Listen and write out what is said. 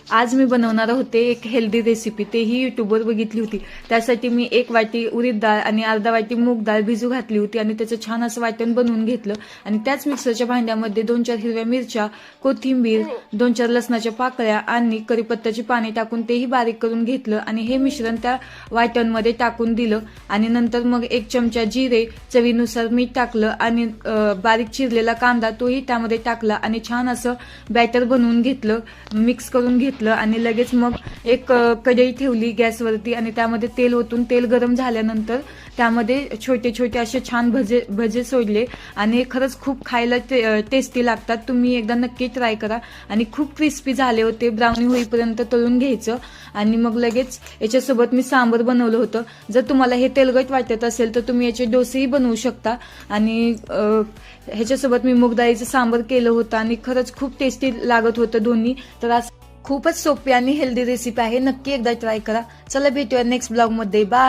आज मी बनवणार होते एक हेल्दी रेसिपी, तेही यूट्यूबवर बघितली होती। त्यासाठी मी 1 वाटी उडीद डाळ आणि अर्धा वाटी मूग डाळ भिजू घातली होती आणि त्याचं छान असं वाटण बनवून घेतलं आणि त्याच मिक्सरच्या भांड्यामध्ये 2-4 हिरव्या मिरच्या, कोथिंबीर, 2-4 लसणाच्या पाकळ्या आणि कढीपत्त्याची पाने टाकून तेही बारीक करून घेतलं आणि हे मिश्रण त्या वाटणमध्ये टाकून दिलं आणि नंतर मग 1 चमचा जिरे, चवीनुसार मीठ टाकलं आणि बारीक चिरलेला कांदा तोही त्यामध्ये टाकला आणि छान असं बॅटर बनवून घेतलं, मिक्स करून घेतलं आणि लगेच मग एक कढई ठेवली गॅसवरती आणि त्यामध्ये तेल ओतून तेल गरम झाल्यानंतर त्यामध्ये छोटे छोटे असे छान भजे सोडले आणि खरंच खूप खायला टेस्टी लागतात। तुम्ही एकदा नक्की ट्राय करा आणि खूप क्रिस्पी झाले होते, ब्राउनी होईपर्यंत तळून घ्यायचं आणि मग लगेच याच्यासोबत मी सांबर बनवलं होतं। जर तुम्हाला हे तेलकट वाटत असेल तर तुम्ही याचे डोसेही बनवू शकता आणि ह्याच्यासोबत मी मूग डाळीचं सांबर केलं होतं आणि खरंच खूप टेस्टी लागत होतं दोन्ही। तर आज खूपच सोपी आणि हेल्दी रेसिपी आहे, नक्की एकदा ट्राय करा। चला भेटूया नेक्स्ट ब्लॉग मध्ये, बाय।